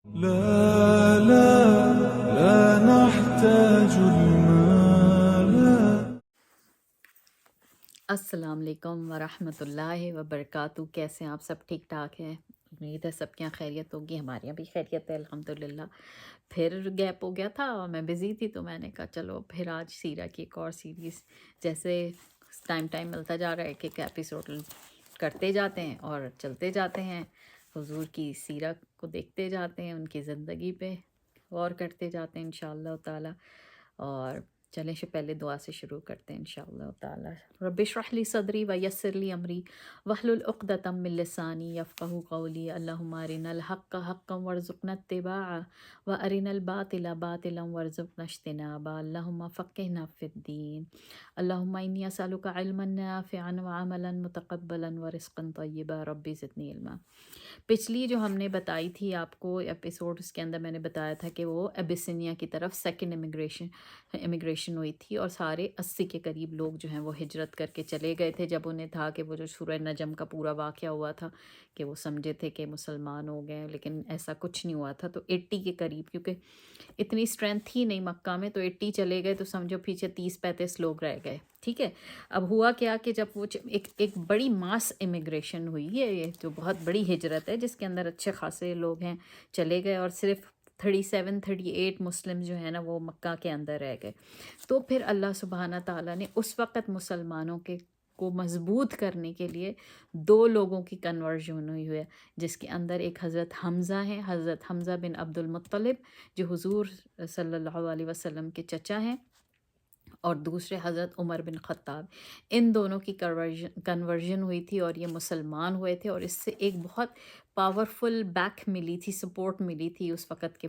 لا لا لا نحتاج المال. السلام علیکم ورحمۃ اللہ وبرکاتہ. کیسے ہیں آپ؟ سب ٹھیک ٹھاک ہے؟ امید ہے سب کے یہاں خیریت ہوگی. ہمارے یہاں بھی خیریت ہے الحمدللہ. پھر گیپ ہو گیا تھا، میں بزی تھی تو میں نے کہا چلو پھر آج سیرہ کی ایک اور سیریز، جیسے ٹائم ملتا جا رہا ہے کہ ایک ایپیسوڈ کرتے جاتے ہیں اور چلتے جاتے ہیں، حضور کی سیرت کو دیکھتے جاتے ہیں، ان کی زندگی پہ غور کرتے جاتے ہیں انشاءاللہ تعالی. اور چلیں پہلے دعا سے شروع کرتے ہیں انشاءاللہ تعالی. رب اشرح لی صدری ویسر لی امری واحلل عقدۃ من لسانی یفقہوا قولی. اللہم ارنا الحق حقا وارزقنا اتباعہ وارنا الباطل باطلا وارزقنا اجتنابہ. اللہم فقہنا فی الدین. اللہم انی اسألک علما نافعا وعملا متقبلا ورزقا طیبا. ربی زدنی علما. پچھلی جو ہم نے بتائی تھی آپ کو ایپیسوڈ، اس کے اندر میں نے بتایا تھا کہ وہ ابیسینیا کی طرف سیکنڈ امیگریشن ہوئی تھی، اور سارے 80 کے قریب لوگ جو ہیں وہ ہجرت کر کے چلے گئے تھے. جب انہیں تھا کہ وہ جو سورہ نجم کا پورا واقعہ ہوا تھا کہ وہ سمجھے تھے کہ مسلمان ہو گئے، لیکن ایسا کچھ نہیں ہوا تھا. تو 80 کے قریب، کیونکہ اتنی اسٹرینتھ تھی نہیں مکہ میں، تو 80 چلے گئے، تو سمجھو پیچھے 30-35 لوگ رہ گئے. ٹھیک ہے. اب ہوا کیا کہ جب وہ ایک بڑی ماس امیگریشن ہوئی ہے، یہ جو بہت بڑی ہجرت ہے جس کے اندر اچھے خاصے لوگ ہیں چلے گئے، اور صرف 37-38 مسلم جو ہیں نا وہ مکہ کے اندر رہ گئے. تو پھر اللہ سبحانہ تعالیٰ نے اس وقت مسلمانوں کو مضبوط کرنے کے لیے 2 لوگوں کی کنورژن ہوئی ہے، جس کے اندر ایک حضرت حمزہ ہیں، حضرت حمزہ بن عبد المطلب جو حضور صلی اللہ علیہ وسلم کے چچا ہیں، اور دوسرے حضرت عمر بن خطاب. ان دونوں کی کنورژن ہوئی تھی اور یہ مسلمان ہوئے تھے، اور اس سے ایک بہت پاورفل بیک ملی تھی، سپورٹ ملی تھی اس وقت کے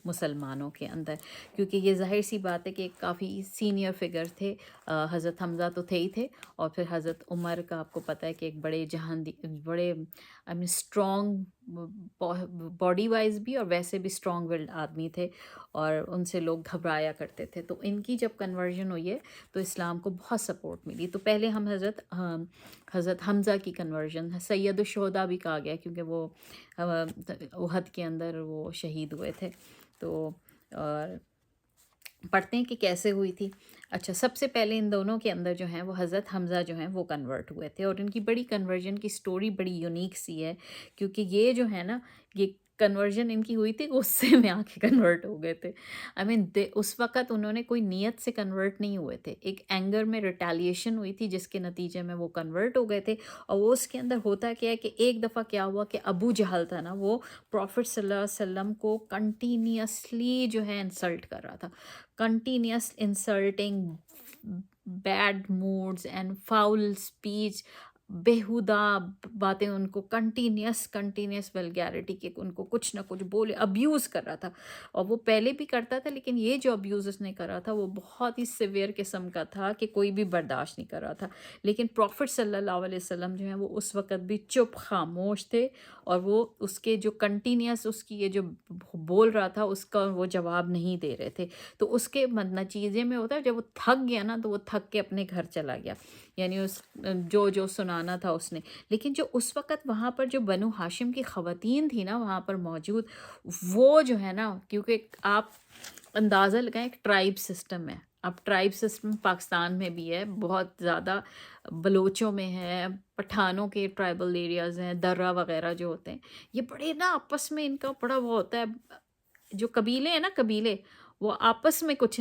مسلمانوں کے اندر، کیونکہ یہ ظاہر سی بات ہے کہ کافی سینئر فگر تھے. حضرت حمزہ تو تھے ہی تھے، اور پھر حضرت عمر کا آپ کو پتہ ہے کہ ایک بڑے بڑے اسٹرانگ باڈی وائز بھی اور ویسے بھی اسٹرانگ ولڈ آدمی تھے، اور ان سے لوگ گھبرایا کرتے تھے. تو ان کی جب کنورژن ہوئی ہے تو اسلام کو بہت سپورٹ ملی. تو پہلے ہم حضرت حمزہ کی کنورژن سید الشہداء بھی کہا گیا، کیونکہ وہ احد کے اندر وہ شہید ہوئے تھے. تو اور پڑھتے ہیں کہ کیسے ہوئی تھی. اچھا، سب سے پہلے ان دونوں کے اندر جو ہیں وہ حضرت حمزہ جو ہیں وہ کنورٹ ہوئے تھے، اور ان کی بڑی کنورژن کی سٹوری بڑی یونیک سی ہے، کیونکہ یہ جو ہے نا، یہ کنورژن ان کی ہوئی تھی غصے میں آ کے کنورٹ ہو گئے تھے. اس وقت انہوں نے کوئی نیت سے کنورٹ نہیں ہوئے تھے، ایک اینگر میں ریٹیلیشن ہوئی تھی جس کے نتیجے میں وہ کنورٹ ہو گئے تھے. اور وہ اس کے اندر ہوتا کیا ہے کہ ایک دفعہ کیا ہوا کہ ابو جہل تھا نا، وہ پروفٹ صلی اللہ علیہ وسلم کو کنٹینیوسلی جو ہے انسلٹ کر رہا تھا، continuous insulting, bad moods and foul speech, بیہودہ باتیں ان کو کنٹینیوس ولگیرٹی کے ان کو کچھ نہ کچھ بولے، ابیوز کر رہا تھا. اور وہ پہلے بھی کرتا تھا، لیکن یہ جو ابیوز اس نے کرا تھا وہ بہت ہی سیویئر قسم کا تھا کہ کوئی بھی برداشت نہیں کر رہا تھا. لیکن پروفٹ صلی اللہ علیہ وسلم جو ہیں وہ اس وقت بھی چپ خاموش تھے، اور وہ اس کے جو کنٹینیوس اس کی یہ جو بول رہا تھا اس کا وہ جواب نہیں دے رہے تھے. تو اس کے نتیجے میں ہوتا ہے جب وہ تھک گیا نا تو وہ تھک کے اپنے گھر چلا گیا، یعنی اس جو سنانا تھا اس نے. لیکن جو اس وقت وہاں پر جو بنو ہاشم کی خواتین تھی نا وہاں پر موجود، وہ جو ہے نا، کیونکہ آپ اندازہ لگائیں ایک ٹرائب سسٹم ہے. اب ٹرائب سسٹم پاکستان میں بھی ہے، بہت زیادہ بلوچوں میں ہے، پٹھانوں کے ٹرائبل ایریاز ہیں، درہ وغیرہ جو ہوتے ہیں، یہ بڑے نا آپس میں ان کا بڑا وہ ہوتا ہے. جو قبیلے ہیں نا، قبیلے وہ آپس میں کچھ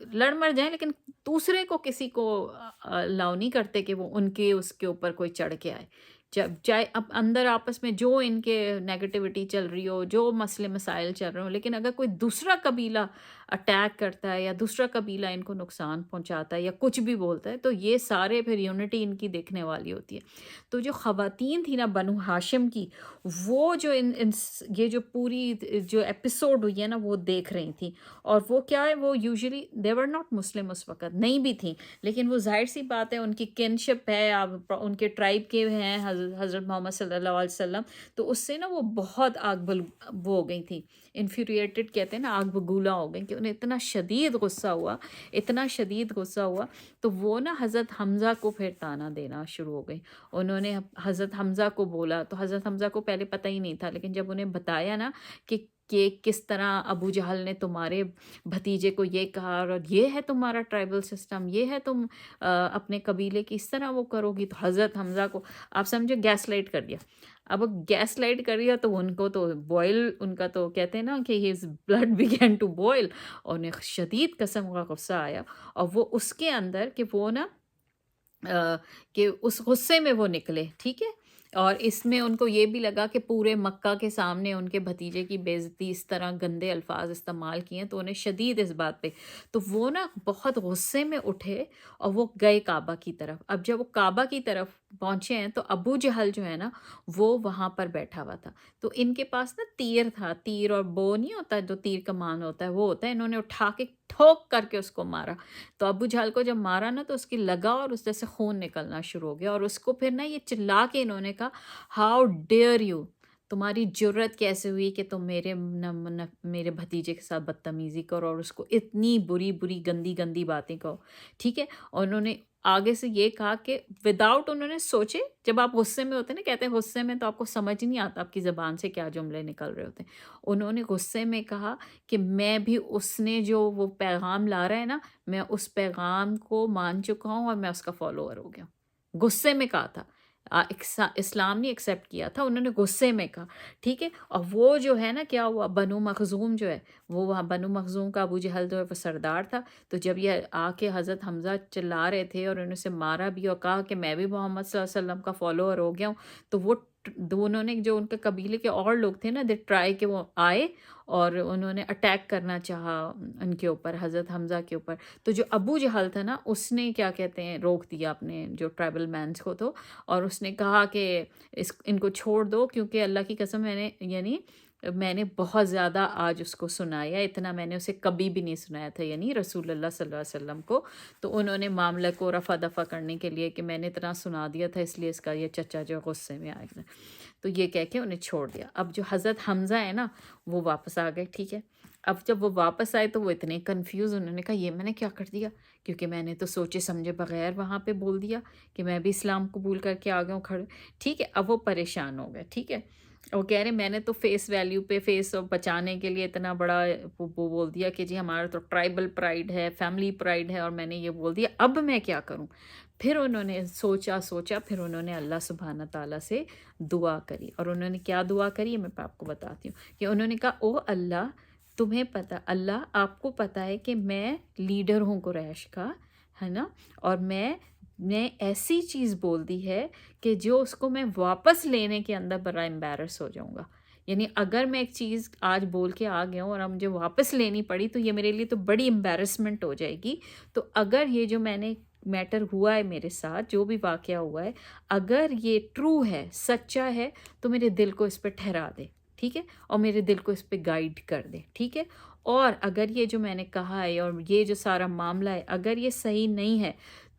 لڑ مر جائیں، لیکن دوسرے کو کسی کو الاؤ نہیں کرتے کہ وہ ان کے اس کے اوپر کوئی چڑھ کے آئے. جب چاہے اب اندر آپس میں جو ان کے نیگیٹیوٹی چل رہی ہو، جو مسئلے مسائل چل رہے ہوں، لیکن اگر کوئی دوسرا قبیلہ اٹیک کرتا ہے یا دوسرا قبیلہ ان کو نقصان پہنچاتا ہے یا کچھ بھی بولتا ہے، تو یہ سارے پھر یونٹی ان کی دیکھنے والی ہوتی ہے. تو جو خواتین تھی نا بنو ہاشم کی، وہ جو یہ جو پوری جو ایپیسوڈ ہوئی ہے نا وہ دیکھ رہی تھیں. اور وہ کیا ہے، وہ usually they were not Muslim, اس وقت نہیں بھی تھیں، لیکن وہ ظاہر سی بات ہے ان کی کنشپ ہے، آپ ان کے ٹرائب کے ہیں حضرت محمد صلی اللہ علیہ وسلم. تو اس سے نا وہ بہت وہ ہو گئی تھیں، انفیریٹڈ کہتے ہیں نا، آگ بگولا ہو گئی، کہ انہیں اتنا شدید غصہ ہوا، اتنا شدید غصہ ہوا. تو وہ نا حضرت حمزہ کو پھر تانا دینا شروع ہو گئی. انہوں نے حضرت حمزہ کو بولا، تو حضرت حمزہ کو پہلے پتہ ہی نہیں تھا، لیکن جب انہیں بتایا نا کہ کہ کس طرح ابو جہل نے تمہارے بھتیجے کو یہ کہا، اور یہ ہے تمہارا ٹرائبل سسٹم، یہ ہے تم اپنے قبیلے کی اس طرح وہ کرو گی. تو حضرت حمزہ کو آپ سمجھو گیس لائٹ کر دیا. اب گیس لائٹ کر دیا تو ان کو تو بوائل، ان کا تو کہتے ہیں نا کہ his blood begin to boil, اور انہیں شدید قسم کا غصہ آیا. اور وہ اس کے اندر کہ وہ نا کہ اس غصے میں وہ نکلے، ٹھیک ہے. اور اس میں ان کو یہ بھی لگا کہ پورے مکہ کے سامنے ان کے بھتیجے کی بے عزتی، اس طرح گندے الفاظ استعمال کیے، تو انہیں شدید اس بات پہ، تو وہ نا بہت غصے میں اٹھے اور وہ گئے کعبہ کی طرف. اب جب وہ کعبہ کی طرف پہنچے ہیں تو ابو جہل جو ہے نا وہ وہاں پر بیٹھا ہوا تھا. تو ان کے پاس نا تیر تھا، تیر اور بو نہیں ہوتا جو تیر کمان ہوتا ہے وہ ہوتا ہے. انہوں نے اٹھا کے ٹھوک کر کے اس کو مارا. تو ابو جہل کو جب مارا نا تو اس کی لگا اور اس سے خون نکلنا شروع ہو گیا. اور اس کو پھر نا یہ چلا کے انہوں نے کہا ہاؤ ڈیئر یو، تمہاری جرت کیسے ہوئی کہ تم میرے بھتیجے کے ساتھ بدتمیزی کرو اور اس کو اتنی بری بری گندی گندی باتیں کہو، ٹھیک ہے. اور انہوں نے آگے سے یہ کہا کہ وداؤٹ انہوں نے سوچے، جب آپ غصے میں ہوتے ہیں نا، کہتے ہیں غصے میں تو آپ کو سمجھ نہیں آتا آپ کی زبان سے کیا جملے نکل رہے ہوتے ہیں. انہوں نے غصے میں کہا کہ میں بھی اس نے جو وہ پیغام لا رہا ہے نا، میں اس پیغام کو مان چکا ہوں اور میں اس کا فالوور ہو گیا ہوں. غصے میں کہا تھا، اسلام نہیں ایکسیپٹ کیا تھا، انہوں نے غصے میں کہا، ٹھیک ہے. اور وہ جو ہے نا کیا ہوا، بنو مخزوم جو ہے، وہ وہاں بنو مخزوم کا ابو جہل جو ہے وہ سردار تھا. تو جب یہ آ کے حضرت حمزہ چلا رہے تھے اور انہوں سے مارا بھی اور کہا کہ میں بھی محمد صلی اللہ علیہ وسلم کا فالوور ہو گیا ہوں، تو وہ دونوں نے، جو ان کے قبیلے کے اور لوگ تھے نا، دے ٹرائی کہ وہ آئے اور انہوں نے اٹیک کرنا چاہا ان کے اوپر، حضرت حمزہ کے اوپر. تو جو ابو جہل تھا نا اس نے کیا کہتے ہیں روک دیا اپنے جو ٹرائبل مینس کو، تو اور اس نے کہا کہ ان کو چھوڑ دو، کیونکہ اللہ کی قسم میں نے بہت زیادہ آج اس کو سنایا، اتنا میں نے اسے کبھی بھی نہیں سنایا تھا، یعنی رسول اللہ صلی اللہ علیہ وسلم کو. تو انہوں نے معاملہ کو رفع دفع کرنے کے لیے کہ میں نے اتنا سنا دیا تھا، اس لیے اس کا یہ چچا جو غصے میں آئے گا، تو یہ کہہ کے انہیں چھوڑ دیا. اب جو حضرت حمزہ ہے نا وہ واپس آ گئے، ٹھیک ہے. اب جب وہ واپس آئے تو وہ اتنے کنفیوز، انہوں نے کہا یہ میں نے کیا کر دیا، کیونکہ میں نے تو سوچے سمجھے بغیر وہاں پہ بول دیا کہ میں بھی اسلام قبول کر کے آ گیا ہوں کھڑے، ٹھیک ہے. اب وہ پریشان ہو گئے، ٹھیک ہے. وہ کہہ رہے میں نے تو فیس ویلیو پہ، فیس بچانے کے لیے اتنا بڑا وہ بول دیا کہ جی ہمارا تو ٹرائبل پرائڈ ہے، فیملی پرائڈ ہے، اور میں نے یہ بول دیا، اب میں کیا کروں. پھر انہوں نے سوچا پھر انہوں نے اللہ سبحانہ تعالیٰ سے دعا کری. اور انہوں نے کیا دعا کری میں آپ کو بتاتی ہوں. کہ انہوں نے کہا او اللہ، تمہیں پتہ، اللہ آپ کو پتہ ہے کہ میں لیڈر ہوں قریش کا، ہے نا، اور میں نے ایسی چیز بول دی ہے کہ جو اس کو میں واپس لینے کے اندر بڑا امبیرس ہو جاؤں گا. یعنی اگر میں ایک چیز آج بول کے آ گیا ہوں اور اب مجھے واپس لینی پڑی تو یہ میرے لیے تو بڑی امبیرسمنٹ ہو جائے گی. تو اگر یہ جو میں نے میٹر ہوا ہے میرے ساتھ، جو بھی واقعہ ہوا ہے، اگر یہ ٹرو ہے، سچا ہے، تو میرے دل کو اس پہ ٹھہرا دے، ٹھیک ہے، اور میرے دل کو اس پہ گائیڈ کر دے، ٹھیک ہے. اور اگر یہ جو میں نے کہا ہے اور یہ جو سارا معاملہ ہے اگر یہ صحیح نہیں ہے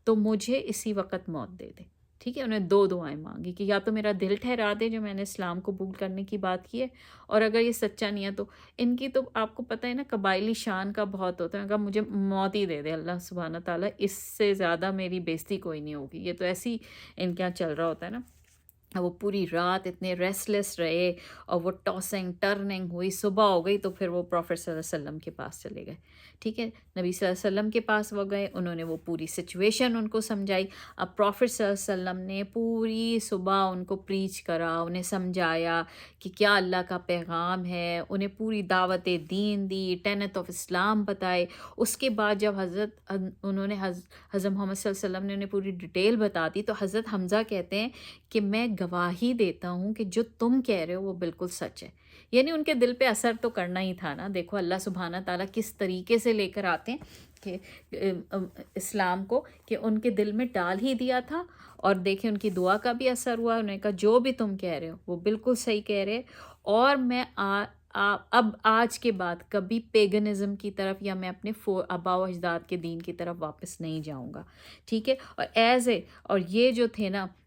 تو مجھے اسی وقت موت دے دے، ٹھیک ہے. انہوں نے 2 دعائیں مانگی کہ یا تو میرا دل ٹھہرا دے جو میں نے اسلام قبول کرنے کی بات کی ہے، اور اگر یہ سچا نہیں ہے تو ان کی تو آپ کو پتہ ہے نا قبائلی شان کا بہت ہوتا ہے، اگر مجھے موت ہی دے دے اللہ سبحانہ تعالیٰ، اس سے زیادہ میری بےزتی کوئی نہیں ہوگی. یہ تو ایسی ان کے یہاں چل رہا ہوتا ہے نا. وہ پوری رات اتنے ریسٹلیس رہے اور وہ ٹاسنگ ٹرننگ ہوئی، صبح ہو گئی تو پھر وہ پروفیٹ صلی اللہ علیہ وسلم کے پاس چلے گئے، ٹھیک ہے. نبی صلی اللہ علیہ وسلم کے پاس وہ گئے، انہوں نے وہ پوری سچویشن ان کو سمجھائی. اب پروفیٹ صلی اللہ علیہ وسلم نے پوری صبح ان کو پریچ کرا، انہیں سمجھایا کہ کیا اللہ کا پیغام ہے، انہیں پوری دعوت دین دی، ٹینٹ آف اسلام بتائے. اس کے بعد جب انہوں نے حضرت محمد صلی اللہ علیہ وسلم نے انہیں پوری ڈیٹیل بتا دی تو حضرت حمزہ کہتے ہیں کہ میں گواہی دیتا ہوں کہ جو تم کہہ رہے ہو وہ بالکل سچ ہے. یعنی ان کے دل پہ اثر تو کرنا ہی تھا نا. دیکھو اللہ سبحانہ تعالیٰ کس طریقے سے لے کر آتے ہیں کہ اسلام کو، کہ ان کے دل میں ڈال ہی دیا تھا. اور دیکھیں ان کی دعا کا بھی اثر ہوا، انہوں نے کہا جو بھی تم کہہ رہے ہو وہ بالکل صحیح کہہ رہے، اور میں اب آج کے بعد کبھی پیگنزم کی طرف یا میں اپنے آباء و اجداد کے دین کی طرف واپس نہیں جاؤں گا، ٹھیک ہے. اور اور یہ جو تھے نا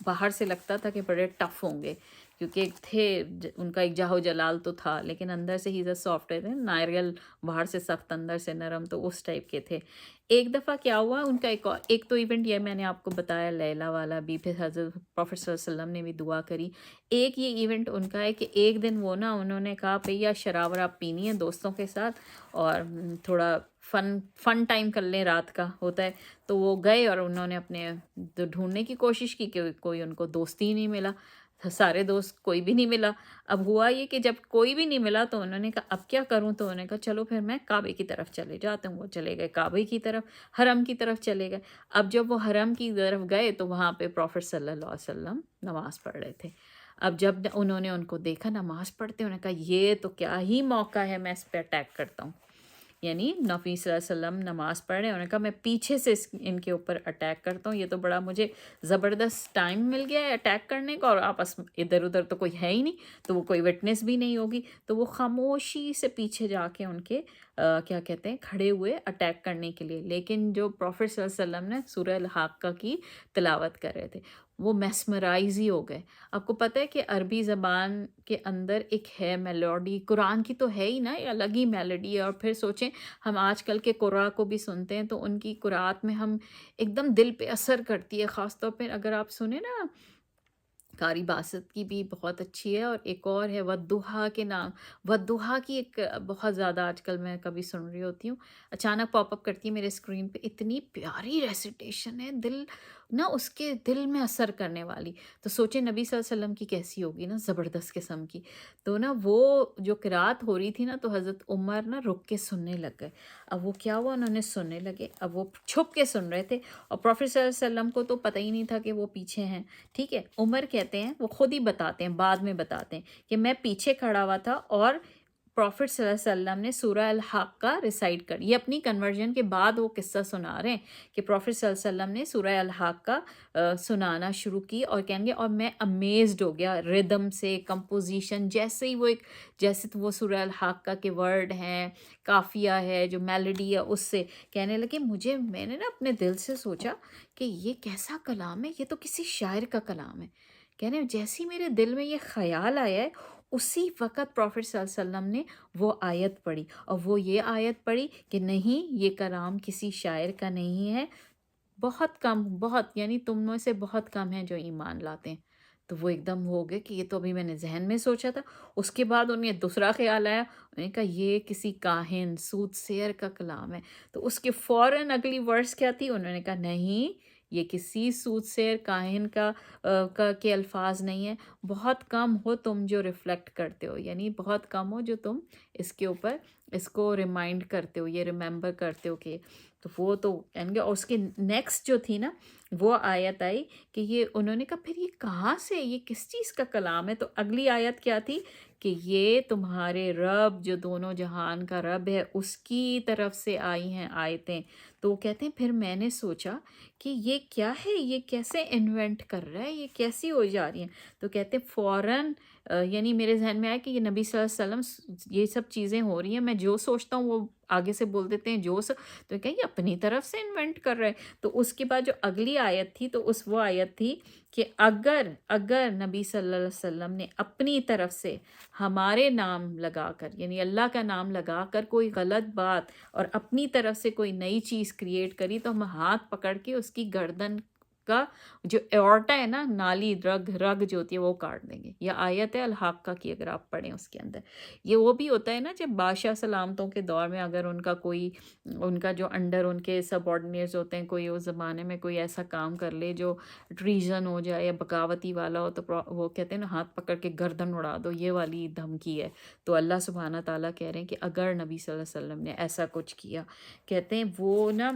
باہر سے لگتا تھا کہ بڑے ٹف ہوں گے، کیونکہ ایک تھے ان کا ایک جاہو جلال تو تھا، لیکن اندر سے ہی سافٹ تھے، ناریل باہر سے سخت اندر سے نرم، تو اس ٹائپ کے تھے۔ ایک دفعہ کیا ہوا ان کا ایک تو ایونٹ یہ میں نے آپ کو بتایا لیلا والا بھی، پھر حضرت پروفیٹ صلی اللہ علیہ وسلم نے بھی دعا کری۔ ایک یہ ایونٹ ان کا ہے کہ ایک دن وہ نا انہوں نے کہا بھیا شراب وراب پینی ہے دوستوں کے ساتھ اور تھوڑا فن ٹائم کر لیں، رات کا ہوتا ہے، تو وہ گئے اور انہوں نے اپنے ڈھونڈنے کی کوشش کی کہ کوئی ان کو دوست ہی نہیں ملا، سارے دوست کوئی بھی نہیں ملا۔ اب ہوا یہ کہ جب کوئی بھی نہیں ملا تو انہوں نے کہا اب کیا کروں، تو انہوں نے کہا چلو پھر میں کعبے کی طرف چلے جاتے ہوں۔ وہ چلے گئے کعبے کی طرف، حرم کی طرف چلے گئے۔ اب جب وہ حرم کی طرف گئے تو وہاں پہ پروفیٹ صلی اللہ علیہ وسلم نماز پڑھ رہے تھے۔ اب جب انہوں نے ان کو دیکھا نماز پڑھتے، انہوں نے کہا یہ تو کیا ہی موقع ہے، میں اس پہ اٹیک کرتا ہوں۔ یعنی نبی صلی اللہ علیہ وسلم نماز پڑھ رہے ہیں، انہوں نے کہا میں پیچھے سے ان کے اوپر اٹیک کرتا ہوں، یہ تو بڑا مجھے زبردست ٹائم مل گیا ہے اٹیک کرنے کا، اور آپس ادھر ادھر تو کوئی ہے ہی نہیں، تو وہ کوئی وٹنس بھی نہیں ہوگی، تو وہ خاموشی سے پیچھے جا کے ان کے کیا کہتے ہیں کھڑے ہوئے اٹیک کرنے کے لیے۔ لیکن جو پروفیٹ صلی اللہ علیہ وسلم نے سورہ الحاقہ کی تلاوت کر رہے تھے، وہ میسمرائز ہی ہو گئے۔ آپ کو پتہ ہے کہ عربی زبان کے اندر ایک ہے میلوڈی، قرآن کی تو ہے ہی نا، یہ الگ ہی میلوڈی ہے، اور پھر سوچیں ہم آج کل کے قرآ کو بھی سنتے ہیں تو ان کی قرآت میں ہم ایک دم دل پہ اثر کرتی ہے، خاص طور پہ اگر آپ سنیں نا، قاری باسط کی بھی بہت اچھی ہے، اور ایک اور ہے ودھا کے نام، ودھا کی ایک بہت زیادہ آج کل میں کبھی سن رہی ہوتی ہوں، اچانک پاپ اپ کرتی ہے میرے اسکرین پہ، اتنی پیاری ریسیٹیشن ہے، دل نا اس کے دل میں اثر کرنے والی۔ تو سوچیں نبی صلی اللہ علیہ وسلم کی کیسی ہوگی نا، زبردست قسم کی۔ تو نا وہ جو قرات ہو رہی تھی نا، تو حضرت عمر نا رک کے سننے لگ گئے۔ اب وہ کیا ہوا، انہوں نے سننے لگے، اب وہ چھپ کے سن رہے تھے، اور پروفیٹ صلی اللہ علیہ وسلم کو تو پتہ ہی نہیں تھا کہ وہ پیچھے ہیں، ٹھیک ہے۔ عمر کہتے ہیں، وہ خود ہی بتاتے ہیں، بعد میں بتاتے ہیں کہ میں پیچھے کھڑا ہوا تھا اور پروفیٹ صلی اللہ علیہ وسلم نے سورہ الحاقہ ریسائٹ کر، یہ اپنی کنورژن کے بعد وہ قصہ سنا رہے ہیں کہ پروفیٹ صلی اللہ علیہ وسلم نے سورہ الحاقہ سنانا شروع کی، اور کہیں گے اور میں امیزڈ ہو گیا ردم سے، کمپوزیشن، جیسے ہی وہ ایک جیسے وہ سورہ الحاقہ کے ورڈ ہیں، قافیہ ہے، جو میلوڈی ہے، اس سے کہنے لگے میں نے نا اپنے دل سے سوچا کہ یہ کیسا کلام ہے، یہ تو کسی شاعر کا کلام ہے۔ کہنے جیسے ہی میرے دل میں یہ خیال آیا ہے، اسی وقت پروفیٹ صلی اللہ علیہ وسلم نے وہ آیت پڑھی، اور وہ یہ آیت پڑھی کہ نہیں، یہ کلام کسی شاعر کا نہیں ہے، بہت کم، بہت یعنی تم میں سے بہت کم ہیں جو ایمان لاتے ہیں۔ تو وہ ایک دم ہو گئے کہ یہ تو ابھی میں نے ذہن میں سوچا تھا۔ اس کے بعد انہیں دوسرا خیال آیا، انہوں نے کہا یہ کسی کاہن سود سیر کا کلام ہے۔ تو اس کے فوراً اگلی ورس کیا تھی، انہوں نے کہا نہیں، یہ کسی سود سیر کاہن کا کے الفاظ نہیں ہے، بہت کم ہو تم جو ریفلیکٹ کرتے ہو، یعنی بہت کم ہو جو تم اس کے اوپر اس کو ریمائنڈ کرتے ہو، یہ ریممبر کرتے ہو کہ تو وہ تو کہیں گے۔ اور اس کے نیکسٹ جو تھی نا، وہ آیت آئی کہ یہ انہوں نے کہا پھر یہ کہاں سے، یہ کس چیز کا کلام ہے؟ تو اگلی آیت کیا تھی کہ یہ تمہارے رب جو دونوں جہان کا رب ہے، اس کی طرف سے آئی ہیں آیتیں۔ تو وہ کہتے ہیں پھر میں نے سوچا کہ یہ کیا ہے، یہ کیسے انوینٹ کر رہا ہے، یہ کیسی ہو جا رہی ہیں؟ تو کہتے ہیں فوراً یعنی میرے ذہن میں آیا کہ یہ نبی صلی اللہ علیہ وسلم یہ سب چیزیں ہو رہی ہیں، میں جو سوچتا ہوں وہ آگے سے بول دیتے ہیں تو کہ یہ اپنی طرف سے انوینٹ کر رہے ہیں۔ تو اس کے بعد جو اگلی آیت تھی، تو وہ آیت تھی کہ اگر نبی صلی اللہ علیہ وسلم نے اپنی طرف سے ہمارے نام لگا کر، یعنی اللہ کا نام لگا کر کوئی غلط بات اور اپنی طرف سے کوئی نئی چیز کریٹ کری، تو ہم ہاتھ پکڑ کے اس کی گردن کا جو اورٹا ہے نا، نالی رگ جو ہوتی ہے وہ کاٹ دیں گے۔ یہ آیت ہے الحاقہ کی، اگر آپ پڑھیں اس کے اندر یہ وہ بھی ہوتا ہے نا، جب بادشاہ سلامتوں کے دور میں اگر ان کا جو انڈر ان کے سب آرڈینیئرز ہوتے ہیں، کوئی اس زمانے میں کوئی ایسا کام کر لے جو ٹریزن ہو جائے یا بغاوتی والا ہو، تو وہ کہتے ہیں نا ہاتھ پکڑ کے گردن اڑا دو، یہ والی دھمکی ہے۔ تو اللہ سبحانہ تعالیٰ کہہ رہے ہیں کہ اگر نبی صلی اللہ علیہ وسلم نے ایسا کچھ کیا، کہتے ہیں وہ نا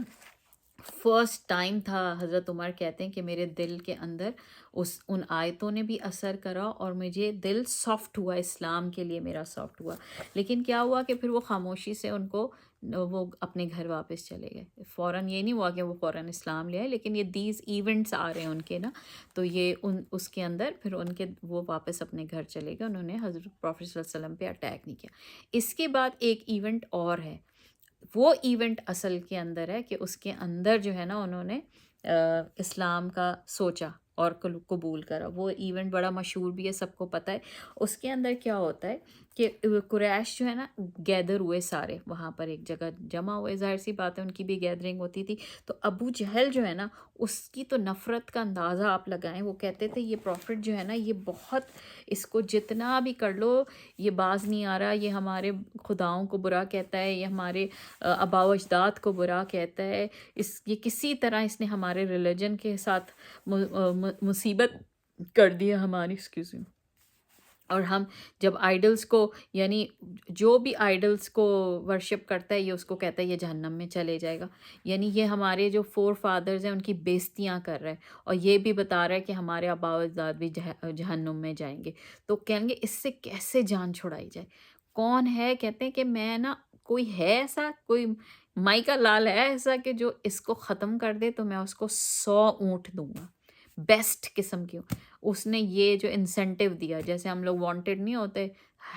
فرسٹ ٹائم تھا، حضرت عمر کہتے ہیں کہ میرے دل کے اندر ان آیتوں نے بھی اثر کرا، اور مجھے دل سافٹ ہوا، اسلام کے لیے میرا سافٹ ہوا۔ لیکن کیا ہوا کہ پھر وہ خاموشی سے وہ اپنے گھر واپس چلے گئے، فوراً یہ نہیں ہوا کہ وہ فوراً اسلام لے آئے، لیکن یہ دیز ایونٹس آ رہے ہیں ان کے نا، تو یہ اس کے اندر پھر وہ واپس اپنے گھر چلے گئے، انہوں نے حضرت پروفیٹ صلی اللہ علیہ وسلم پہ اٹیک نہیں کیا۔ اس کے بعد ایک ایونٹ اور ہے، وہ ایونٹ اصل کے اندر ہے کہ اس کے اندر جو ہے نا انہوں نے اسلام کا سوچا، اور قبول کرا. وہ ایونٹ بڑا مشہور بھی ہے، سب کو پتہ ہے. اس کے اندر کیا ہوتا ہے کہ قریش جو ہے نا گیدر ہوئے سارے وہاں پر ایک جگہ جمع ہوئے. ظاہر سی بات ہے ان کی بھی گیدرنگ ہوتی تھی. تو ابو جہل جو ہے نا اس کی تو نفرت کا اندازہ آپ لگائیں. وہ کہتے تھے یہ پروفٹ جو ہے نا یہ بہت، اس کو جتنا بھی کر لو یہ باز نہیں آ رہا، یہ ہمارے خداؤں کو برا کہتا ہے، یہ ہمارے آباء و اجداد کو برا کہتا ہے، یہ کسی طرح اس نے ہمارے ریلیجن کے ساتھ مصیبت کر دیا ہماری. Excuse me. اور ہم جب آئیڈلس کو، یعنی جو بھی آئیڈلس کو ورشپ کرتا ہے یہ اس کو کہتا ہے یہ جہنم میں چلے جائے گا. یعنی یہ ہمارے جو فور فادرز ہیں ان کی بےزتیاں کر رہا ہے، اور یہ بھی بتا رہا ہے کہ ہمارے آباء و اجداد بھی جہنم میں جائیں گے. تو کہیں گے اس سے کیسے جان چھڑائی جائے. کون ہے، کہتے ہیں کہ میں نا، کوئی ہے ایسا، کوئی مائی کا لال ہے ایسا کہ جو اس کو ختم کر دے تو میں اس کو 100 اونٹ دوں گا بیسٹ قسم کی. اس نے یہ جو انسینٹیو دیا، جیسے ہم لوگ وانٹیڈ نہیں ہوتے،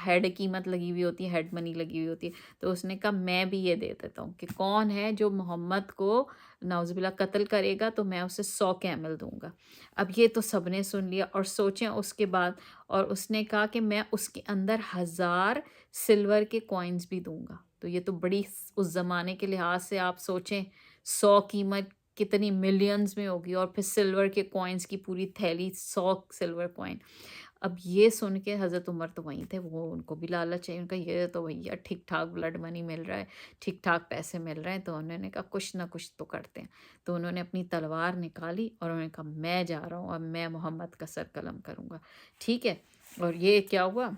ہیڈ قیمت لگی ہوئی ہوتی ہے، ہیڈ منی لگی ہوئی ہوتی ہے. تو اس نے کہا میں بھی یہ دے دیتا ہوں کہ کون ہے جو محمد کو نعوذ باللہ قتل کرے گا تو میں اسے 100 کیمل دوں گا. اب یہ تو سب نے سن لیا اور سوچیں اس کے بعد، اور اس نے کہا کہ میں اس کے اندر 1000 سلور کے کوائنز بھی دوں گا. تو یہ تو بڑی، اس زمانے کے لحاظ سے آپ سوچیں 100 قیمت کتنی ملینز میں ہوگی، اور پھر سلور کے کوائنز کی پوری تھیلی 100 سلور کوائن. اب یہ سن کے حضرت عمر تو وہیں تھے، وہ ان کو بھی لالچ ہے، ان کا یہ تو بھیا ٹھیک ٹھاک بلڈ منی مل رہا ہے، ٹھیک ٹھاک پیسے مل رہے ہیں، تو انہوں نے کہا کچھ نہ کچھ تو کرتے ہیں. تو انہوں نے اپنی تلوار نکالی اور انہوں نے کہا میں جا رہا ہوں اور میں محمد کا سر قلم کروں گا. ٹھیک ہے. اور یہ کیا ہوا،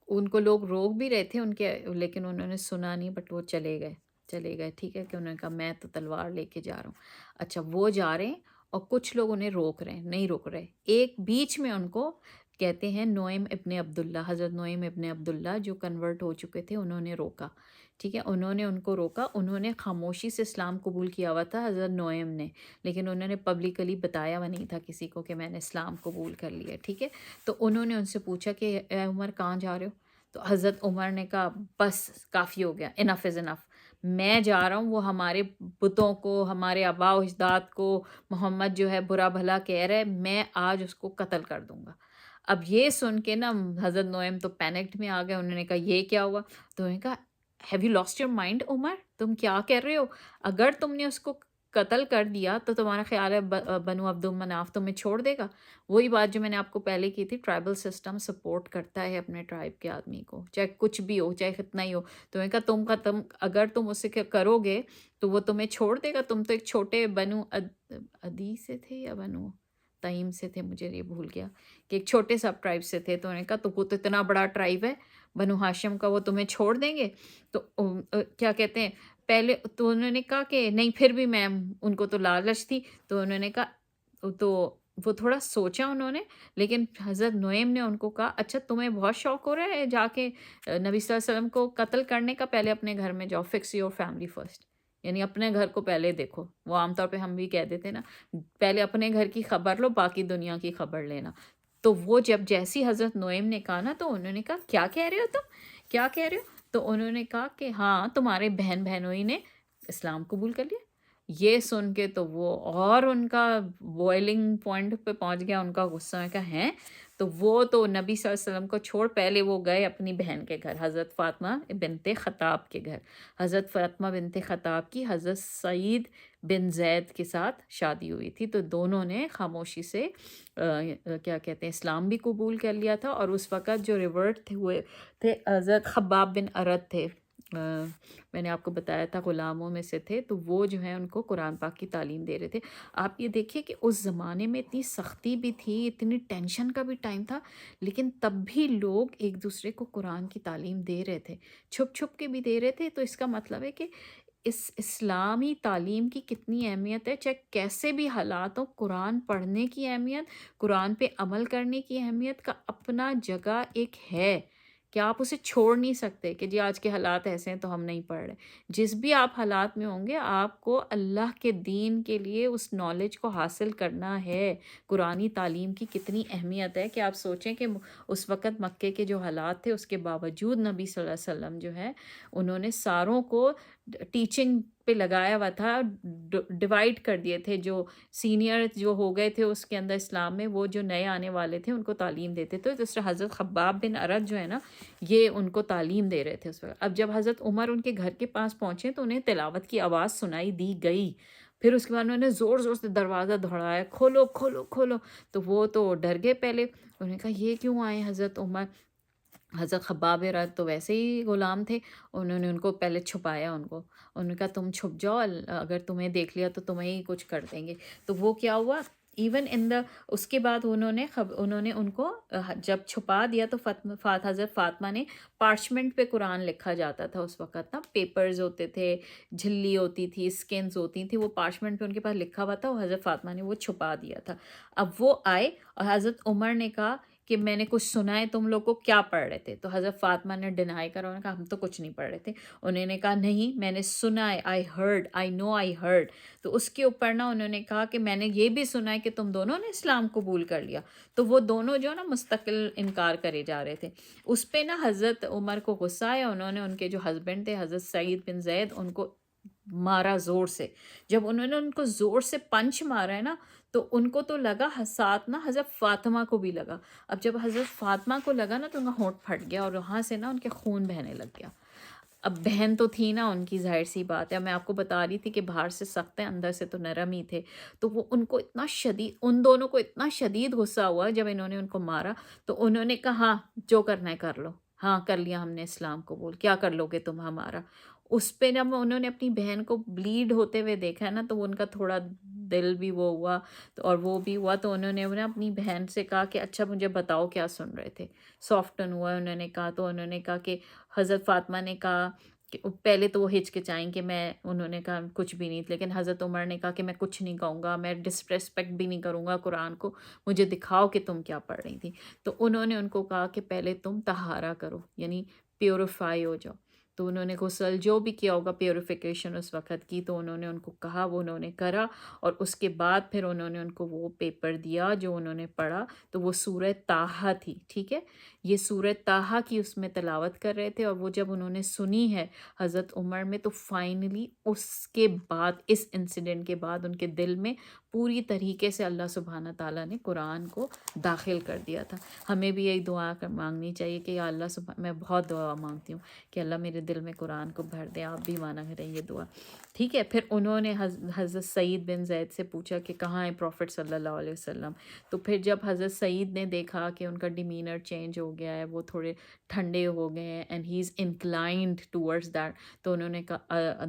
ان کو لوگ روک بھی رہے تھے ان کے، لیکن انہوں نے سنا نہیں، بٹ وہ چلے گئے. ٹھیک ہے، کہ انہوں نے کہا میں تو تلوار لے کے جا رہا ہوں. اچھا، وہ جا رہے ہیں اور کچھ لوگ انہیں روک رہے ہیں، نہیں روک رہے. ایک بیچ میں ان کو کہتے ہیں نعیم ابن عبداللہ، حضرت نعیم ابن عبداللہ جو کنورٹ ہو چکے تھے، انہوں نے روکا. ٹھیک ہے، انہوں نے ان کو روکا. انہوں نے خاموشی سے اسلام قبول کیا ہوا تھا حضرت نعیم نے، لیکن انہوں نے پبلکلی بتایا ہوا نہیں تھا کسی کو کہ میں نے اسلام قبول کر لیا. ٹھیک ہے. تو انہوں نے ان سے پوچھا کہ اے عمر کہاں جا رہے ہو. تو حضرت عمر نے کہا بس کافی ہو گیا، انف از انف، میں جا رہا ہوں. وہ ہمارے بتوں کو، ہمارے آباء و اجداد کو محمد جو ہے برا بھلا کہہ رہا ہے، میں آج اس کو قتل کر دوں گا. اب یہ سن کے نا حضرت نعیم تو پینکڈ میں آ گئے. انہوں نے کہا یہ کیا ہوا. تو انہوں نے کہا have you lost your mind Umar, تم کیا کر رہے ہو. اگر تم نے اس کو قتل کر دیا تو تمہارا خیال ہے بنو عبد المناف تمہیں چھوڑ دے گا. وہی بات جو میں نے آپ کو پہلے کی تھی، ٹرائبل سسٹم سپورٹ کرتا ہے اپنے ٹرائب کے آدمی کو، چاہے کچھ بھی ہو، چاہے کتنا ہی ہو. تو میں کہا اگر تم اسے کرو گے تو وہ تمہیں چھوڑ دے گا. تم تو ایک چھوٹے بنو عدی سے تھے یا بنو تئیم سے تھے، مجھے یہ بھول گیا، کہ ایک چھوٹے سب ٹرائب سے تھے. تو انہوں نے کہا تو وہ تو اتنا بڑا ٹرائب ہے بنو ہاشم کا، وہ تمہیں چھوڑ دیں گے. تو کیا کہتے ہیں، پہلے تو انہوں نے کہا کہ نہیں، پھر بھی میں، ان کو تو لالچ تھی. تو انہوں نے کہا، تو وہ تھوڑا سوچا انہوں نے، لیکن حضرت نعیم نے ان کو کہا اچھا تمہیں بہت شوق ہو رہا ہے جا کے نبی صلی اللہ علیہ وسلم کو قتل کرنے کا، پہلے اپنے گھر میں جاؤ، فکس یور فیملی فرسٹ. یعنی اپنے گھر کو پہلے دیکھو. وہ عام طور پہ ہم بھی کہہ دیتے نا، پہلے اپنے گھر کی خبر لو، باقی دنیا کی خبر لینا. تو وہ جب جیسی حضرت نعیم نے کہا نا، تو انہوں نے کہا کیا کہہ رہے ہو تم، کیا کہہ رہے ہو. تو انہوں نے کہا کہ ہاں تمہارے بہن بہنوئی نے اسلام قبول کر لیا. یہ سن کے تو وہ اور ان کا بوائلنگ پوائنٹ پہ پہنچ گیا ان کا غصہ. میں کہا ہیں. تو وہ تو نبی صلی اللہ علیہ وسلم کو چھوڑ پہلے وہ گئے اپنی بہن کے گھر، حضرت فاطمہ بنت خطاب کے گھر. حضرت فاطمہ بنت خطاب کی حضرت سعید بن زید کے ساتھ شادی ہوئی تھی. تو دونوں نے خاموشی سے کیا کہتے ہیں اسلام بھی قبول کر لیا تھا. اور اس وقت جو ریورٹ ہوئے تھے حضرت خباب بن ارد تھے، میں نے آپ کو بتایا تھا غلاموں میں سے تھے. تو وہ جو ہیں ان کو قرآن پاک کی تعلیم دے رہے تھے. آپ یہ دیکھیے کہ اس زمانے میں اتنی سختی بھی تھی، اتنی ٹینشن کا بھی ٹائم تھا، لیکن تب بھی لوگ ایک دوسرے کو قرآن کی تعلیم دے رہے تھے، چھپ چھپ کے بھی دے رہے تھے. تو اس کا مطلب ہے کہ اس اسلامی تعلیم کی کتنی اہمیت ہے. چاہے کیسے بھی حالات ہوں، قرآن پڑھنے کی اہمیت، قرآن پہ عمل کرنے کی اہمیت کا اپنا جگہ ایک ہے کہ آپ اسے چھوڑ نہیں سکتے کہ جی آج کے حالات ایسے ہیں تو ہم نہیں پڑھ رہے. جس بھی آپ حالات میں ہوں گے، آپ کو اللہ کے دین کے لیے اس نالج کو حاصل کرنا ہے. قرآنی تعلیم کی کتنی اہمیت ہے کہ آپ سوچیں کہ اس وقت مکے کے جو حالات تھے، اس کے باوجود نبی صلی اللہ علیہ وسلم جو ہے انہوں نے ساروں کو ٹیچنگ پہ لگایا ہوا تھا، ڈیوائڈ کر دیے تھے، جو سینئر جو ہو گئے تھے اس کے اندر اسلام میں، وہ جو نئے آنے والے تھے ان کو تعلیم دیتے تھے. تو اس طرح حضرت خباب بن ارد جو ہے نا یہ ان کو تعلیم دے رہے تھے اس وقت. اب جب حضرت عمر ان کے گھر کے پاس پہنچے تو انہیں تلاوت کی آواز سنائی دی گئی. پھر اس کے بعد انہوں نے زور زور سے دروازہ دھڑایا، کھولو کھولو کھولو. تو وہ تو ڈر گئے پہلے، انہوں نے کہا یہ کیوں آئے حضرت عمر. حضرت خباب رات تو ویسے ہی غلام تھے، انہوں نے ان کو پہلے چھپایا، انہوں نے کہا تم چھپ جاؤ، اگر تمہیں دیکھ لیا تو تمہیں ہی کچھ کر دیں گے. تو وہ کیا ہوا، ایون اس کے بعد انہوں نے ان کو جب چھپا دیا تو حضرت فاطمہ نے پارچمنٹ پہ قرآن لکھا جاتا تھا اس وقت نا، پیپرز ہوتے تھے، جھلی ہوتی تھی، اسکینز ہوتی تھیں، وہ پارچمنٹ پہ ان کے پاس لکھا ہوا تھا، اور حضرت فاطمہ نے وہ چھپا دیا تھا. اب وہ آئے اور حضرت عمر نے کہا کہ میں نے کچھ سنا ہے، تم لوگ کو کیا پڑھ رہے تھے. تو حضرت فاطمہ نے ڈینائی کرا، انہوں نے کہا ہم تو کچھ نہیں پڑھ رہے تھے. انہوں نے کہا نہیں میں نے سنا ہے، آئی ہرڈ. تو اس کے اوپر نا انہوں نے کہا کہ میں نے یہ بھی سنا ہے کہ تم دونوں نے اسلام قبول کر لیا. تو وہ دونوں جو نا مستقل انکار کرے جا رہے تھے. اس پہ نا حضرت عمر کو غصہ آیا، انہوں نے ان کے جو ہسبینڈ تھے حضرت سعید بن زید ان کو مارا زور سے. جب انہوں نے ان کو زور سے پنچ مارا ہے نا تو ان کو تو لگا، ساتھ نا حضرت فاطمہ کو بھی لگا. اب جب حضرت فاطمہ کو لگا نا تو ان کا ہونٹ پھٹ گیا اور وہاں سے نا ان کے خون بہنے لگ گیا. اب بہن تو تھی نا ان کی، ظاہر سی بات ہے، میں آپ کو بتا رہی تھی کہ باہر سے سخت ہیں اندر سے تو نرم ہی تھے. تو وہ ان دونوں کو اتنا شدید غصہ ہوا جب انہوں نے ان کو مارا. تو انہوں نے کہا ہاں جو کرنا ہے کر لو، ہاں کر لیا ہم نے اسلام قبول، کیا کر لو گے تم ہمارا. اس پہ جب انہوں نے اپنی بہن کو بلیڈ ہوتے ہوئے دیکھا ہے نا تو ان کا تھوڑا دل بھی وہ ہوا اور وہ بھی ہوا. تو انہوں نے اپنی بہن سے کہا کہ اچھا مجھے بتاؤ کیا سن رہے تھے. سافٹن ہوا انہوں نے کہا. تو انہوں نے کہا کہ حضرت فاطمہ نے کہا کہ پہلے تو وہ ہچکچائیں کہ انہوں نے کہا کچھ بھی نہیں، لیکن حضرت عمر نے کہا کہ میں کچھ نہیں کہوں گا، میں ڈسریسپیکٹ بھی نہیں کروں گا قرآن کو، مجھے دکھاؤ کہ تم کیا پڑھ رہی تھی. تو انہوں نے ان کو کہا کہ پہلے تم طہارہ کرو، یعنی پیوریفائی ہو جاؤ. تو انہوں نے غسل جو بھی کیا ہوگا پیوریفیکیشن اس وقت کی، تو انہوں نے ان کو کہا، وہ انہوں نے کرا. اور اس کے بعد پھر انہوں نے ان کو وہ پیپر دیا جو انہوں نے پڑھا. تو وہ سورہ طٰہٰ تھی، ٹھیک ہے، یہ سورہ طٰہٰ کی اس میں تلاوت کر رہے تھے. اور وہ جب انہوں نے سنی ہے حضرت عمر میں، تو فائنلی اس کے بعد، اس انسیڈنٹ کے بعد ان کے دل میں پوری طریقے سے اللہ سبحانہ تعالیٰ نے قرآن کو داخل کر دیا تھا. ہمیں بھی یہی دعا مانگنی چاہیے کہ یا اللہ میں بہت دعا مانگتی ہوں کہ اللہ میرے دل میں قرآن کو بھر دے. آپ بھی مانا کریں یہ دعا، ٹھیک ہے. پھر انہوں نے حضرت سعید بن زید سے پوچھا کہ کہاں ہے پروفٹ صلی اللہ علیہ وسلم. تو پھر جب حضرت سعید نے دیکھا کہ ان کا ڈیمینر چینج ہو گیا ہے، وہ تھوڑے ٹھنڈے ہو گئے ہیں، and he is inclined towards that, تو انہوں نے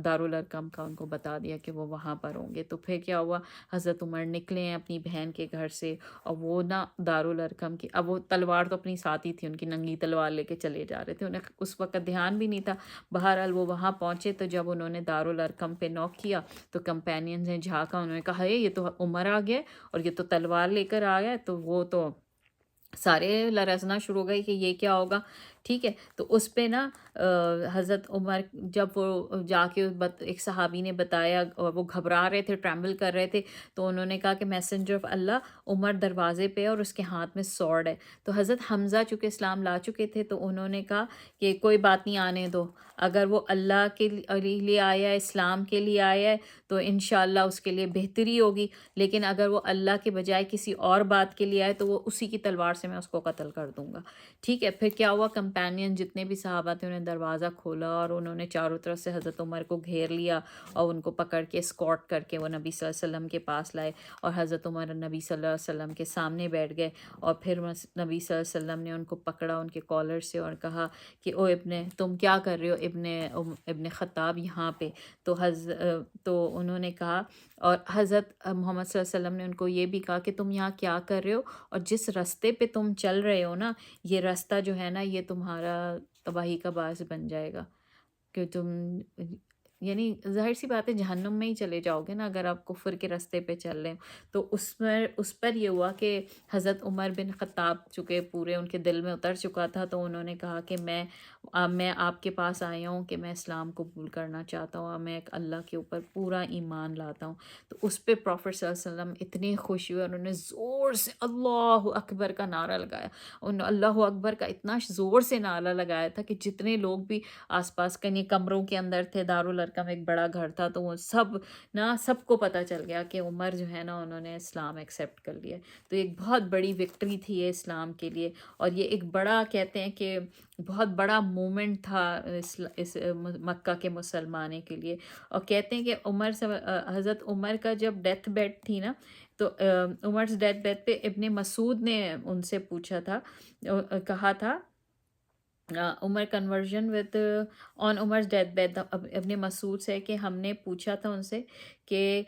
دارالارقم کا ان کو بتا دیا کہ وہ وہاں پر ہوں گے. تو پھر کیا ہوا، حضرت عمر نکلے ہیں اپنی بہن کے گھر سے، اور وہ نا دارالارقم کی، اب وہ تلوار تو اپنی ساتھ ہی تھی، ان کی ننگی تلوار لے کے چلے جا رہے تھے. انہیں اس وقت دھیان بھی نہیں تھا. بہرحال وہ وہاں پہنچے تو جب انہوں نے دارالارقم پہ نوک کیا تو کمپینینز نے جھانکا، انہوں نے کہا یہ تو عمر آ گیا اور یہ تو تلوار لے کر آ گیا. تو وہ تو سارے لرزنا شروع ہو گئی کہ یہ کیا ہوگا، ٹھیک ہے. تو اس پہ نا حضرت عمر جب وہ جا کے ایک صحابی نے بتایا، اور وہ گھبرا رہے تھے، ٹریمبل کر رہے تھے. تو انہوں نے کہا کہ میسنجر آف اللہ، عمر دروازے پہ اور اس کے ہاتھ میں سورڈ ہے. تو حضرت حمزہ چونکہ اسلام لا چکے تھے تو انہوں نے کہا کہ کوئی بات نہیں، آنے دو، اگر وہ اللہ کے لیے آیا ہے، اسلام کے لیے آیا ہے تو انشاءاللہ اس کے لیے بہتری ہوگی، لیکن اگر وہ اللہ کے بجائے کسی اور بات کے لیے آئے تو وہ اسی کی تلوار سے میں اس کو قتل کر دوں گا، ٹھیک ہے. پھر کیا ہوا، کمپینین جتنے بھی صحابہ تھے انہوں نے دروازہ کھولا اور انہوں نے چاروں طرف سے حضرت عمر کو گھیر لیا اور ان کو پکڑ کے اسکارٹ کر کے وہ نبی صلی اللہ علیہ وسلم کے پاس لائے. اور حضرت عمر نبی صلی اللہ علیہ وسلم کے سامنے بیٹھ گئے. اور پھر نبی صلی اللہ علیہ وسلم نے ان کو پکڑا ان کے کالر سے اور کہا کہ او تم کیا کر رہے ہو ابن خطاب یہاں پہ. تو انہوں نے کہا، اور حضرت محمد صلی اللہ علیہ وسلم نے ان کو یہ بھی کہا کہ تم یہاں کیا کر رہے ہو، اور جس راستے پہ تم چل رہے ہو نا، یہ راستہ جو ہے نا یہ تمہارا تباہی کا باعث بن جائے گا، کہ تم یعنی ظاہر سی بات ہے جہنم میں ہی چلے جاؤ گے نا اگر آپ کفر کے راستے پہ چل رہے ہیں. تو اس پر یہ ہوا کہ حضرت عمر بن خطاب چونکہ پورے ان کے دل میں اتر چکا تھا، تو انہوں نے کہا کہ میں آپ کے پاس آیا ہوں کہ میں اسلام قبول کرنا چاہتا ہوں اور میں ایک اللہ کے اوپر پورا ایمان لاتا ہوں. تو اس پہ پروفٹ صلی اللہ علیہ وسلم اتنے خوش ہوئے، انہوں نے زور زور سے اللہ اکبر کا نعرہ لگایا. ان اللہ اکبر کا اتنا زور سے نعرہ لگایا تھا کہ جتنے لوگ بھی آس پاس کئی کمروں کے اندر تھے، دارالارقم ایک بڑا گھر تھا، تو وہ سب نا سب کو پتہ چل گیا کہ عمر جو ہے نا انہوں نے اسلام ایکسیپٹ کر لیا. تو ایک بہت بڑی وکٹری تھی یہ اسلام کے لیے، اور یہ ایک بڑا کہتے ہیں کہ بہت بڑا مومنٹ تھا اس مکہ کے مسلمانوں کے لیے. اور کہتے ہیں کہ عمر سے حضرت عمر کا جب ڈیتھ بیڈ تھی نا، تو عمر ڈیتھ بیڈ پہ ابن مسعود نے ان سے پوچھا تھا، کہا تھا Umar conversion with on Umar death bed. Ibn Masud سے کہ ہم نے پوچھا تھا ان سے کہ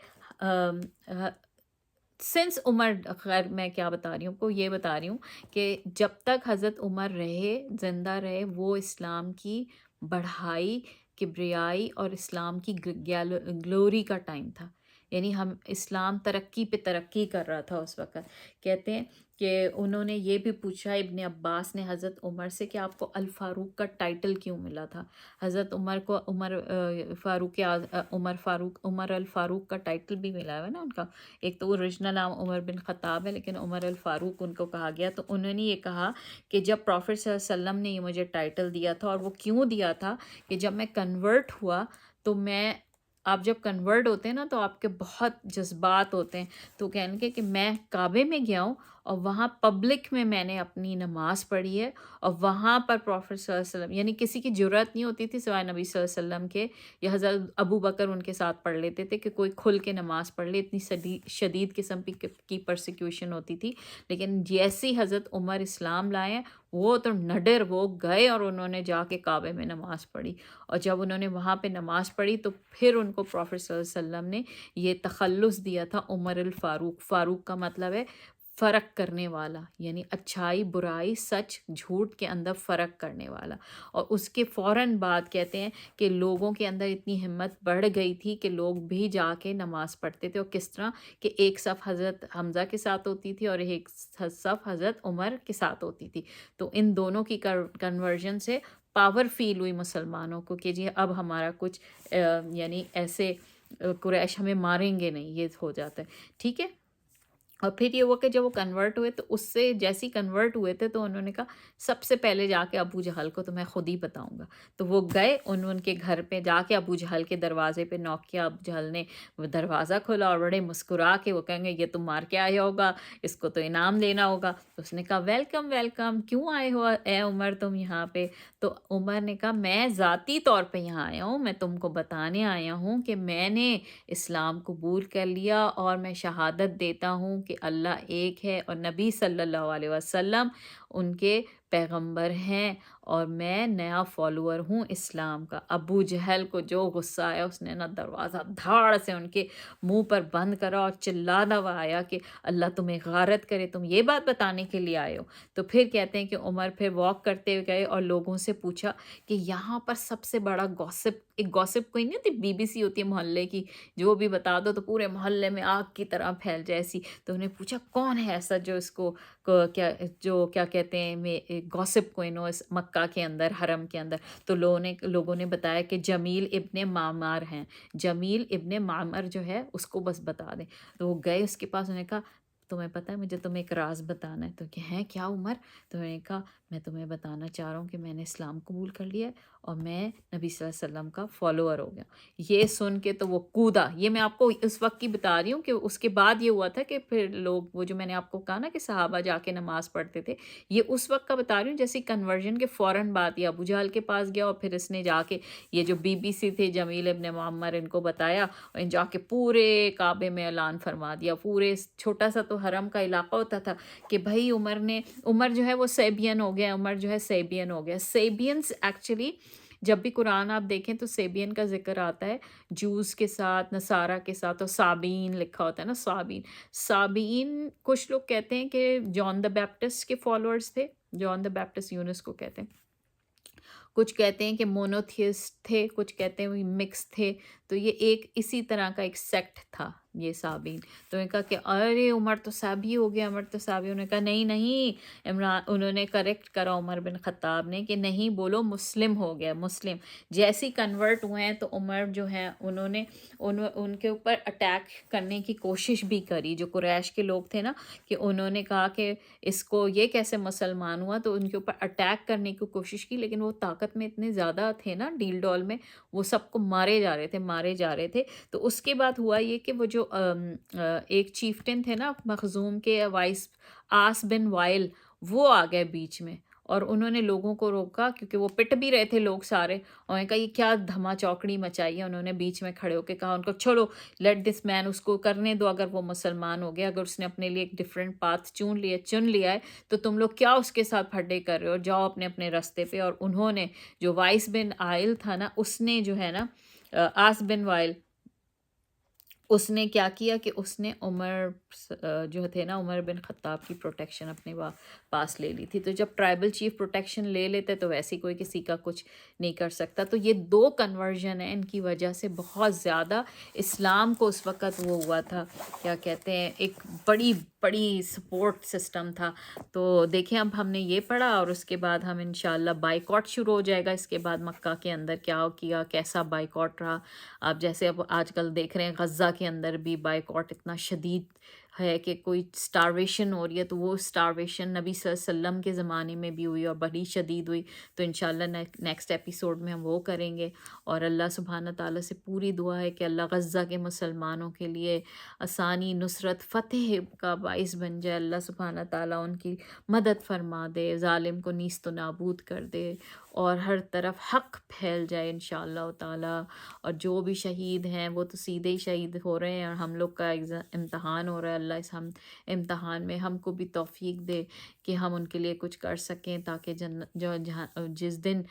سنس عمر، خیر میں کیا بتا رہی ہوں کو یہ بتا رہی ہوں کہ جب تک حضرت عمر رہے، زندہ رہے، وہ اسلام کی بڑھائی، کبریائی اور اسلام کی گلوری کا ٹائم تھا. یعنی ہم اسلام ترقی پہ ترقی کر رہا تھا اس وقت. کہتے ہیں کہ انہوں نے یہ بھی پوچھا ابن عباس نے حضرت عمر سے کہ آپ کو الفاروق کا ٹائٹل کیوں ملا تھا. حضرت عمر کو عمر الفاروق کا ٹائٹل بھی ملا ہے نا ان کا. ایک تو اوریجنل نام عمر بن خطاب ہے، لیکن عمر الفاروق ان کو کہا گیا. تو انہوں نے یہ کہا کہ جب پروفٹ صلی اللہ علیہ وسلم نے یہ مجھے ٹائٹل دیا تھا، اور وہ کیوں دیا تھا کہ جب میں کنورٹ ہوا تو آپ جب کنورٹ ہوتے ہیں نا تو آپ کے بہت جذبات ہوتے ہیں. تو کہنے کہ میں کعبے میں گیا ہوں اور وہاں پبلک میں نے اپنی نماز پڑھی ہے، اور وہاں پر پروفٹ صلی اللہ علیہ وسلم، یعنی کسی کی جرأت نہیں ہوتی تھی سوائے نبی صلی اللہ علیہ وسلم کے، یا حضرت ابو بکر ان کے ساتھ پڑھ لیتے تھے کہ کوئی کھل کے نماز پڑھ لے. اتنی شدید قسم کی پرسیکیوشن ہوتی تھی. لیکن جیسی حضرت عمر اسلام لائے، وہ تو نڈر، وہ گئے اور انہوں نے جا کے کعبے میں نماز پڑھی. اور جب انہوں نے وہاں پہ نماز پڑھی تو پھر ان کو پروفٹ صلی اللہ علیہ وسلم نے یہ تخلص دیا تھا عمر الفاروق. فاروق کا مطلب ہے فرق کرنے والا، یعنی اچھائی برائی سچ جھوٹ کے اندر فرق کرنے والا. اور اس کے فوراً بعد کہتے ہیں کہ لوگوں کے اندر اتنی ہمت بڑھ گئی تھی کہ لوگ بھی جا کے نماز پڑھتے تھے. اور کس طرح کہ ایک صف حضرت حمزہ کے ساتھ ہوتی تھی اور ایک صف حضرت عمر کے ساتھ ہوتی تھی. تو ان دونوں کی کنورژن سے پاور فیل ہوئی مسلمانوں کو کہ جی اب ہمارا کچھ یعنی ایسے قریش ہمیں ماریں گے نہیں، یہ ہو جاتا ہے. ٹھیک ہے. اور پھر یہ ہوا کہ جب وہ کنورٹ ہوئے تو اس سے جیسی کنورٹ ہوئے تھے تو انہوں نے کہا سب سے پہلے جا کے ابو جہل کو تو میں خود ہی بتاؤں گا. تو وہ گئے ان کے گھر پہ جا کے ابو جہل کے دروازے پہ نوک کیا. ابو جہل نے وہ دروازہ کھولا اور بڑے مسکرا کے وہ کہیں گے یہ تم مار کے آیا ہوگا، اس کو تو انعام دینا ہوگا. تو اس نے کہا ویلکم ویلکم، کیوں آئے ہو اے عمر تم یہاں پہ؟ تو عمر نے کہا میں ذاتی طور پہ یہاں آیا ہوں، میں تم کو بتانے آیا ہوں کہ میں نے اسلام قبول کر لیا اور میں شہادت دیتا ہوں کہ اللہ ایک ہے اور نبی صلی اللہ علیہ وسلم ان کے پیغمبر ہیں، اور میں نیا فالوور ہوں اسلام کا. ابو جہل کو جو غصہ آیا، اس نے نا دروازہ دھاڑ سے ان کے منہ پر بند کرا اور چلا ہوا آیا کہ اللہ تمہیں غارت کرے، تم یہ بات بتانے کے لیے آئے ہو. تو پھر کہتے ہیں کہ عمر پھر واک کرتے ہوئے گئے اور لوگوں سے پوچھا کہ یہاں پر سب سے بڑا گوسپ، ایک گوسپ کوئی نہیں ہوتی، BBC ہوتی ہے محلے کی، جو بھی بتا دو تو پورے محلے میں آگ کی طرح پھیل جائے ایسی. تو انہیں پوچھا کون ہے ایسا جو اس کو کیا کہتے ہیں گوسپ کوئن ہو اس مکہ کے اندر، حرم کے اندر. تو لوگوں نے بتایا کہ جمیل ابن معمر ہیں. جمیل ابن معمر جو ہے اس کو بس بتا دیں. تو وہ گئے اس کے پاس، انہوں نے کہا تمہیں پتہ ہے مجھے تمہیں ایک راز بتانا ہے. تو کہ ہیں کیا عمر؟ تو انہوں نے کہا میں تمہیں بتانا چاہ رہا ہوں کہ میں نے اسلام قبول کر لیا ہے اور میں نبی صلی اللہ علیہ وسلم کا فالوور ہو گیا. یہ سن کے تو وہ کودا. یہ میں آپ کو اس وقت کی بتا رہی ہوں کہ اس کے بعد یہ ہوا تھا کہ پھر لوگ وہ جو میں نے آپ کو کہا نا کہ صحابہ جا کے نماز پڑھتے تھے، یہ اس وقت کا بتا رہی ہوں جیسے کنورژن کے فوراً بعد یہ ابو جہل کے پاس گیا اور پھر اس نے جا کے یہ جو BBC تھے جمیل ابن معمر ان کو بتایا، اور ان جا کے پورے کعبے میں اعلان فرما دیا. پورے چھوٹا سا تو حرم کا علاقہ ہوتا تھا کہ بھائی عمر جو ہے وہ سیبین ہو گیا، عمر جو ہے سیبین ہو گیا. سیبینز ایکچولی جب بھی قرآن آپ دیکھیں تو سیبین کا ذکر آتا ہے جوز کے ساتھ، نصارہ کے ساتھ، اور صابین لکھا ہوتا ہے نا. صابین کچھ لوگ کہتے ہیں کہ جان دا بیپٹسٹ کے فالوورز تھے. جان دا بیپٹسٹ یونس کو کہتے ہیں. کچھ کہتے ہیں کہ مونوتھیسٹ تھے، کچھ کہتے ہیں وہ مکس تھے. تو یہ ایک اسی طرح کا ایک سیکٹ تھا. یہ صابین. تو انہوں نے کہا کہ ارے عمر تو صحابی ہو گیا، عمر تو صحابی. انہوں نے کہا نہیں نہیں عمران، انہوں نے کریکٹ کرا عمر بن خطاب نے کہ نہیں بولو مسلم ہو گیا، مسلم. جیسی کنورٹ ہوئے ہیں تو عمر جو ہیں انہوں نے ان کے اوپر اٹیک کرنے کی کوشش بھی کری. جو قریش کے لوگ تھے نا، کہ انہوں نے کہا کہ اس کو یہ کیسے مسلمان ہوا، تو ان کے اوپر اٹیک کرنے کی کوشش کی. لیکن وہ طاقت میں اتنے زیادہ تھے نا ڈیل ڈول میں، وہ سب کو مارے جا رہے تھے، مارے جا رہے تھے. تو اس کے بعد ہوا یہ کہ وہ جو ایک چیفٹن تھے نا مخزوم کے، وائس آس بن وائل، وہ آ گئے بیچ میں اور انہوں نے لوگوں کو روکا، کیونکہ وہ پٹ بھی رہے تھے لوگ سارے. اور نے کہا یہ کیا دھما چوکڑی مچائی ہے. انہوں نے بیچ میں کھڑے ہو کے کہا ان کو چھوڑو، لیٹ دس مین، اس کو کرنے دو. اگر وہ مسلمان ہو گیا، اگر اس نے اپنے لیے ایک ڈفرینٹ پاتھ چن لیا ہے، تو تم لوگ کیا اس کے ساتھ پھڈے کر رہے ہو، جاؤ اپنے اپنے راستے پہ. اور انہوں نے جو وائس بن آئل تھا نا، اس نے جو ہے نا آس بن وائل، اس نے کیا کیا کہ اس نے عمر جو تھے نا عمر بن خطاب کی پروٹیکشن اپنے پاس لے لی تھی. تو جب ٹرائبل چیف پروٹیکشن لے لیتے تو ویسے کوئی کسی کا کچھ نہیں کر سکتا. تو یہ دو کنورژن ہیں، ان کی وجہ سے بہت زیادہ اسلام کو اس وقت وہ ہوا تھا، کیا کہتے ہیں، ایک بڑی بڑی سپورٹ سسٹم تھا. تو دیکھیں اب ہم نے یہ پڑھا، اور اس کے بعد ہم انشاءاللہ بائیکاٹ شروع ہو جائے گا. اس کے بعد مکہ کے اندر کیا کیا، کیسا بائیکاٹ رہا. آپ جیسے اب آج کل دیکھ رہے ہیں غزہ کے اندر بھی بائیکاٹ اتنا شدید ہے کہ کوئی سٹارویشن ہو رہی ہے. تو وہ سٹارویشن نبی صلی اللہ علیہ وسلم کے زمانے میں بھی ہوئی اور بڑی شدید ہوئی. تو انشاءاللہ نیکسٹ ایپیسوڈ میں ہم وہ کریں گے. اور اللہ سبحانہ تعالیٰ سے پوری دعا ہے کہ اللہ غزہ کے مسلمانوں کے لیے آسانی، نصرت، فتح کا باعث بن جائے. اللہ سبحانہ تعالیٰ ان کی مدد فرما دے، ظالم کو نیست و نابود کر دے، اور ہر طرف حق پھیل جائے انشاءاللہ تعالیٰ. اور جو بھی شہید ہیں وہ تو سیدھے ہی شہید ہو رہے ہیں، اور ہم لوگ کا امتحان ہو رہا ہے. اللہ اس امتحان میں ہم کو بھی توفیق دے کہ ہم ان کے لیے کچھ کر سکیں، تاکہ جس دن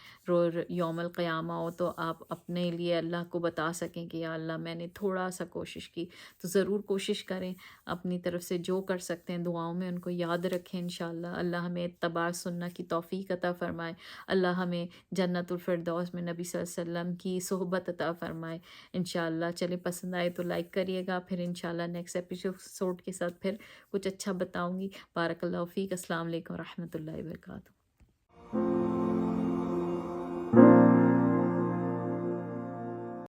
یوم القیامہ ہو تو آپ اپنے لیے اللہ کو بتا سکیں کہ یا اللہ میں نے تھوڑا سا کوشش کی. تو ضرور کوشش کریں اپنی طرف سے جو کر سکتے ہیں، دعاؤں میں ان کو یاد رکھیں انشاءاللہ. اللہ ہمیں اتباع سنت کی توفیق عطا فرمائے. اللہ ہمیں جنت الفردوس میں نبی صلی اللہ علیہ وسلم کی صحبت عطا فرمائے انشاءاللہ. چلے پسند آئے تو لائک کریے گا. پھر انشاءاللہ نیکسٹ ایپیسوڈ کے ساتھ پھر کچھ اچھا بتاؤں گی. بارک اللہ فیک. السلام علیکم ورحمۃ اللہ وبرکاتہ.